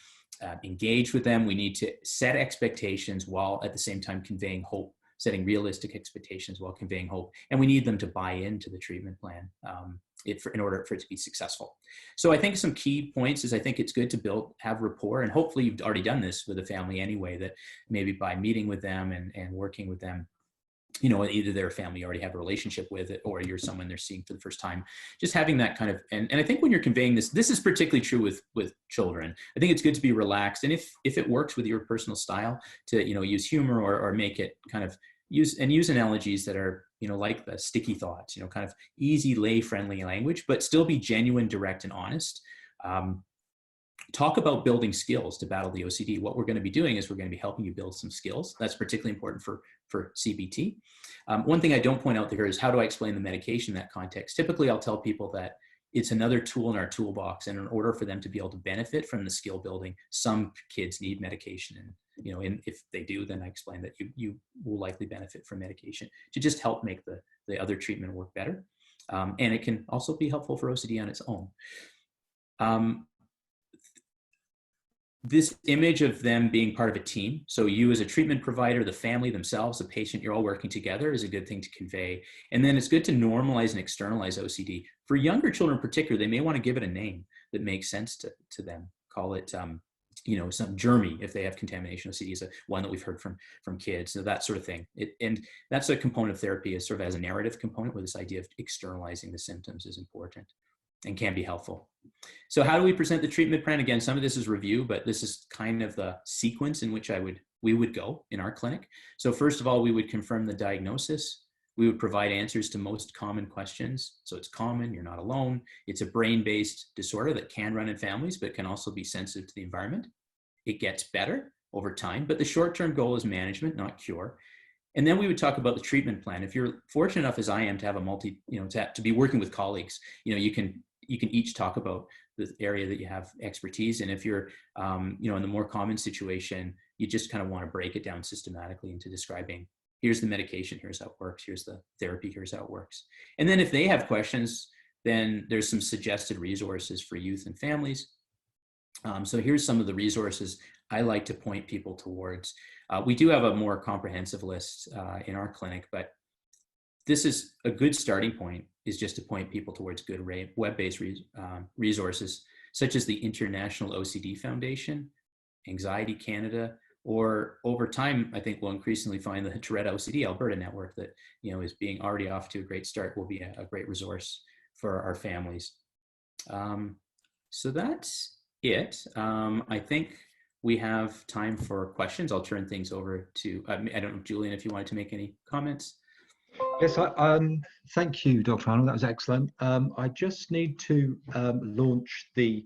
B: engage with them. We need to set expectations while at the same time conveying hope, setting realistic expectations while conveying hope. And we need them to buy into the treatment plan. in order for it to be successful. So I think some key points is I think it's good to have rapport, and hopefully you've already done this with a family anyway, that maybe by meeting with them and working with them, you know, either their family already have a relationship with it, or you're someone they're seeing for the first time, just having that kind of, and I think when you're conveying this is particularly true with children. I think it's good to be relaxed. And if it works with your personal style, to, you know, use humor or make it kind of use analogies that are, you know, like the sticky thoughts, you know, kind of easy, lay friendly language, but still be genuine, direct, and honest. Talk about building skills to battle the OCD. What we're going to be doing is we're going to be helping you build some skills. That's particularly important for CBT. One thing I don't point out there is, how do I explain the medication in that context? Typically, I'll tell people that it's another tool in our toolbox, and in order for them to be able to benefit from the skill building, some kids need medication. And, you know, if they do, then I explain that you will likely benefit from medication to just help make the other treatment work better. And it can also be helpful for OCD on its own. This image of them being part of a team, so you as a treatment provider, the family themselves, the patient, you're all working together, is a good thing to convey. And then it's good to normalize and externalize OCD. For younger children in particular, they may want to give it a name that makes sense to them. Call it, you know, some germy if they have contamination. OCD is one that we've heard from kids, so that sort of thing. And that's a component of therapy, is sort of as a narrative component, where this idea of externalizing the symptoms is important and can be helpful. So how do we present the treatment plan? Again, some of this is review, but this is kind of the sequence in which we would go in our clinic. So first of all, we would confirm the diagnosis. We would provide answers to most common questions. So it's common, you're not alone. It's a brain-based disorder that can run in families, but can also be sensitive to the environment. It gets better over time, but the short-term goal is management, not cure. And then we would talk about the treatment plan. If you're fortunate enough, as I am, to have to be working with colleagues, you know, you can each talk about the area that you have expertise in. If you're, you know, in the more common situation, you just kind of want to break it down systematically into describing, here's the medication, here's how it works, here's the therapy, here's how it works. And then if they have questions, then there's some suggested resources for youth and families. So here's some of the resources I like to point people towards. We do have a more comprehensive list in our clinic, but this is a good starting point, is just to point people towards good web-based resources, such as the International OCD Foundation, Anxiety Canada, or over time, I think we'll increasingly find the Tourette OCD Alberta network that, you know, is being already off to a great start, will be a great resource for our families. So that's it. I think we have time for questions. I'll turn things over to, I don't know, Julian, if you wanted to make any comments.
A: Yes, thank you, Dr. Arnold. That was excellent. I just need to launch the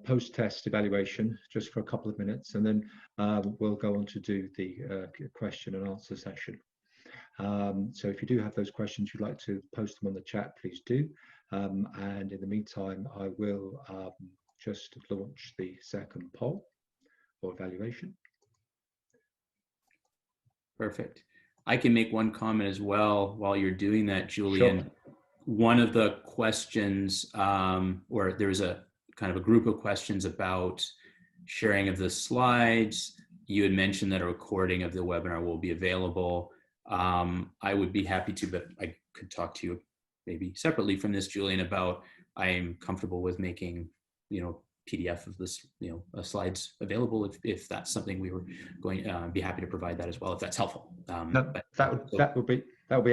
A: post-test evaluation just for a couple of minutes, and then we'll go on to do the question and answer session. So if you do have those questions you'd like to post them on the chat, please do. And in the meantime, I will just launch the second poll or evaluation.
B: Perfect. I can make one comment as well while you're doing that, Julian. Sure. One of the questions, or there was a kind of a group of questions about sharing of the slides. You had mentioned that a recording of the webinar will be available. I would be happy to, but I could talk to you maybe separately from this, Julian, about I am comfortable with making, you know, PDF of this, you know, slides available if that's something we were going to be happy to provide that as well, if that's helpful.
A: That would be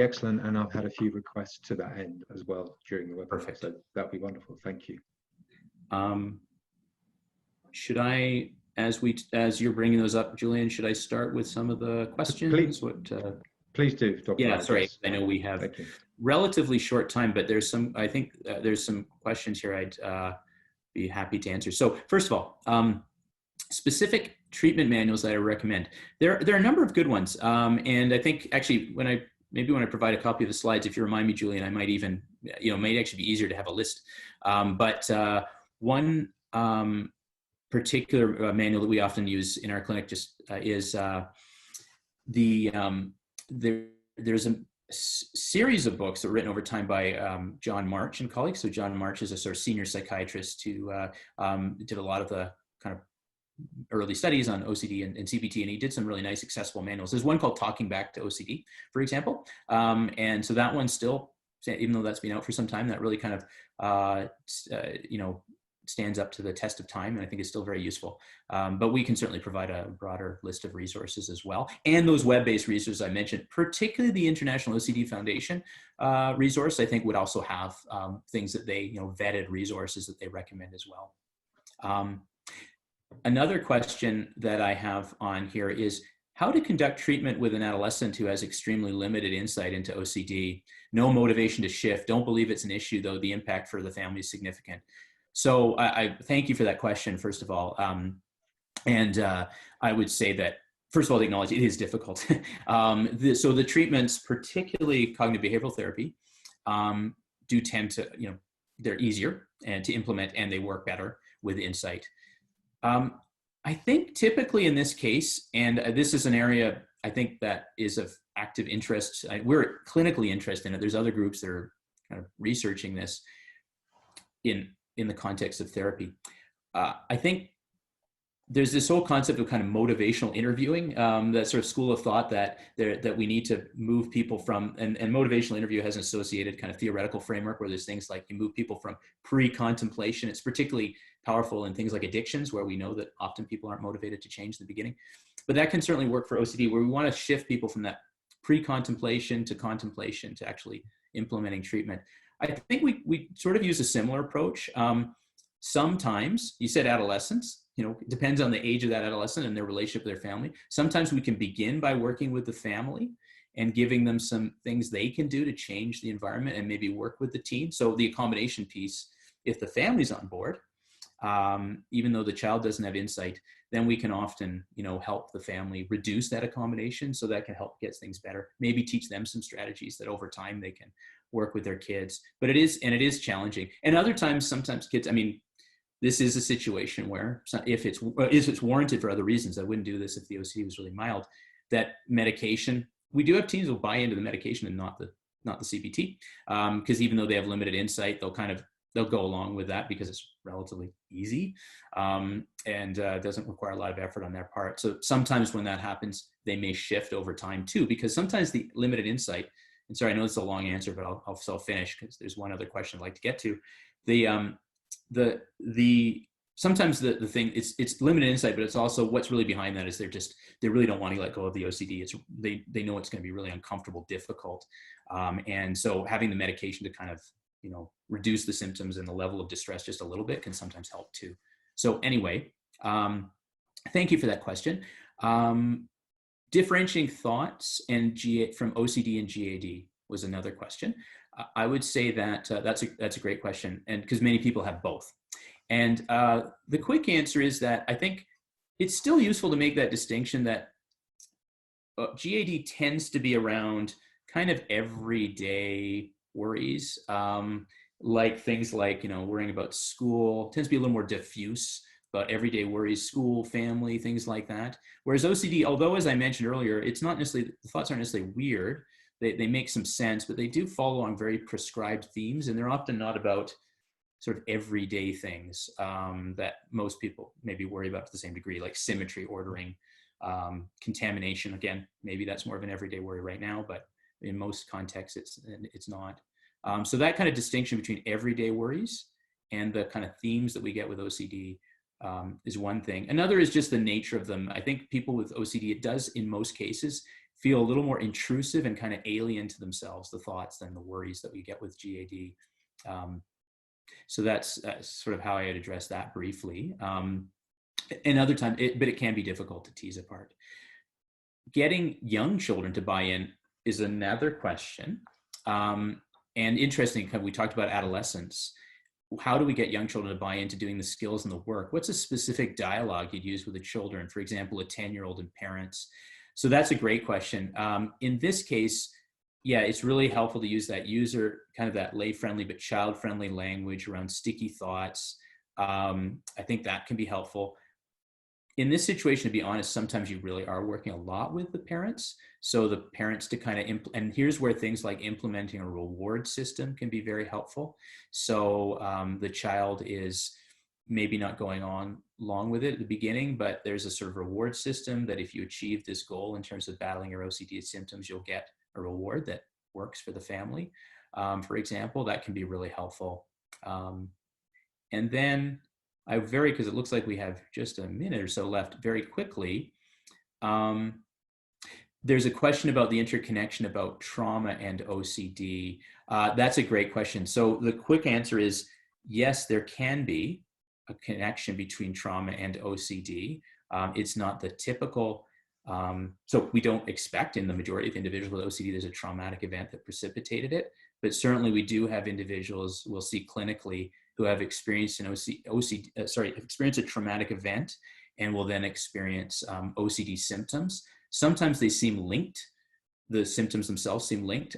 A: excellent, and I've had a few requests to that end as well during the webinar.
B: Perfect.
A: So that would be wonderful. Thank you.
B: Should I, as you're bringing those up, Julian, should I start with some of the questions?
A: Please do, Dr.
B: Yeah,
A: Arnold.
B: sorry.
A: Yes.
B: I know we have relatively short time, but there's some, I think there's some questions here I'd be happy to answer. So first of all, specific treatment manuals that I recommend. There are a number of good ones. And I think actually when I provide a copy of the slides, if you remind me, Julian, I might even, you know, may actually be easier to have a list. But one particular manual that we often use in our clinic just is there's a series of books that were written over time by John March and colleagues. So John March is a sort of senior psychiatrist who did a lot of the kind of early studies on OCD and CBT, and he did some really nice accessible manuals. There's one called Talking Back to OCD, for example. And so that one's still even though that's been out for some time, that really kind of, you know, stands up to the test of time, and I think it's still very useful. But we can certainly provide a broader list of resources as well. And those web-based resources I mentioned, particularly the International OCD Foundation resource, I think would also have things that they, you know, vetted resources that they recommend as well. Another question that I have on here is how to conduct treatment with an adolescent who has extremely limited insight into OCD, no motivation to shift, don't believe it's an issue, though the impact for the family is significant. So I thank you for that question, first of all. I would say that, first of all, to acknowledge it is difficult. So the treatments, particularly cognitive behavioral therapy, do tend to, you know, they're easier and to implement, and they work better with insight. I think typically in this case, and this is an area I think that is of active interest, we're clinically interested in it. There's other groups that are kind of researching this in the context of therapy. I think there's this whole concept of kind of motivational interviewing, that sort of school of thought that we need to move people from, and motivational interview has an associated kind of theoretical framework where there's things like you move people from pre-contemplation. It's particularly powerful in things like addictions, where we know that often people aren't motivated to change in the beginning. But that can certainly work for OCD, where we want to shift people from that pre-contemplation to contemplation to actually implementing treatment. I think we sort of use a similar approach. Sometimes, you said adolescents, you know, it depends on the age of that adolescent and their relationship with their family. Sometimes we can begin by working with the family and giving them some things they can do to change the environment and maybe work with the teen. So the accommodation piece, if the family's on board, even though the child doesn't have insight, then we can often, you know, help the family reduce that accommodation, so that can help get things better. Maybe teach them some strategies that over time they can work with their kids. But it is challenging. And other times, sometimes kids, I mean, this is a situation where if it's warranted for other reasons, I wouldn't do this if the OCD was really mild, that medication, we do have teens who will buy into the medication and not the CBT, because even though they have limited insight, they'll go along with that because it's relatively easy, and doesn't require a lot of effort on their part. So sometimes when that happens, they may shift over time too, because sometimes the limited insight, and sorry, I know it's a long answer, but I'll finish because there's one other question I'd like to get to. Sometimes the thing, it's limited insight, but it's also what's really behind that is they really don't want to let go of the OCD. They know it's going to be really uncomfortable, difficult. And so having the medication to kind of, you know, reduce the symptoms and the level of distress just a little bit can sometimes help too. So anyway, thank you for that question. Differentiating thoughts and from OCD and GAD was another question. I would say that that's a great question, and because many people have both. And the quick answer is that I think it's still useful to make that distinction that GAD tends to be around kind of everyday worries, like things like, you know, worrying about school, tends to be a little more diffuse about everyday worries, school, family, things like that. Whereas OCD, although as I mentioned earlier, it's not necessarily, the thoughts aren't necessarily weird, they make some sense, but they do follow on very prescribed themes, and they're often not about sort of everyday things that most people maybe worry about to the same degree, like symmetry, ordering, contamination. Again, maybe that's more of an everyday worry right now, but in most contexts, it's not. So that kind of distinction between everyday worries and the kind of themes that we get with OCD is one thing. Another is just the nature of them. I think people with OCD, it does in most cases feel a little more intrusive and kind of alien to themselves, the thoughts, than the worries that we get with GAD. So that's sort of how I'd address that briefly. Another time, but it can be difficult to tease apart. Getting young children to buy in is another question. And interesting, we talked about adolescence. How do we get young children to buy into doing the skills and the work? What's a specific dialogue you'd use with the children? For example, a 10-year-old and parents. So that's a great question. In this case, yeah, it's really helpful to use that kind of that lay-friendly but child-friendly language around sticky thoughts. I think that can be helpful. In this situation, to be honest, sometimes you really are working a lot with the parents. So the parents to kind of, and here's where things like implementing a reward system can be very helpful. So the child is maybe not going on along with it at the beginning, but there's a sort of reward system that if you achieve this goal in terms of battling your OCD symptoms, you'll get a reward that works for the family. for example, that can be really helpful. And then because it looks like we have just a minute or so left, very quickly, there's a question about the interconnection about trauma and OCD. That's a great question. So the quick answer is yes, there can be a connection between trauma and OCD. It's not the typical, so we don't expect in the majority of individuals with OCD there's a traumatic event that precipitated it, but certainly we do have individuals we'll see clinically who have experienced experienced a traumatic event and will then experience OCD symptoms. Sometimes they seem linked. The symptoms themselves seem linked.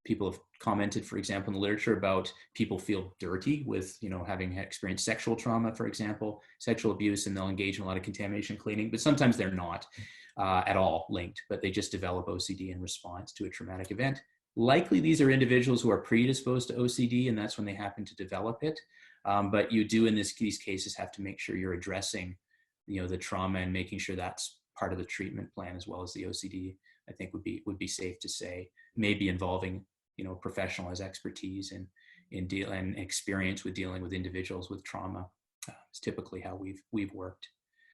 B: People have commented, for example, in the literature about people feel dirty with, having experienced sexual trauma, for example, sexual abuse, and they'll engage in a lot of contamination cleaning, but sometimes they're not at all linked, but they just develop OCD in response to a traumatic event. Likely these are individuals who are predisposed to OCD, and that's when they happen to develop it. But you do in these cases have to make sure you're addressing, the trauma and making sure that's part of the treatment plan as well as the OCD. I think would be safe to say, maybe involving professionalized expertise and and experience with dealing with individuals with trauma. It's typically how we've worked.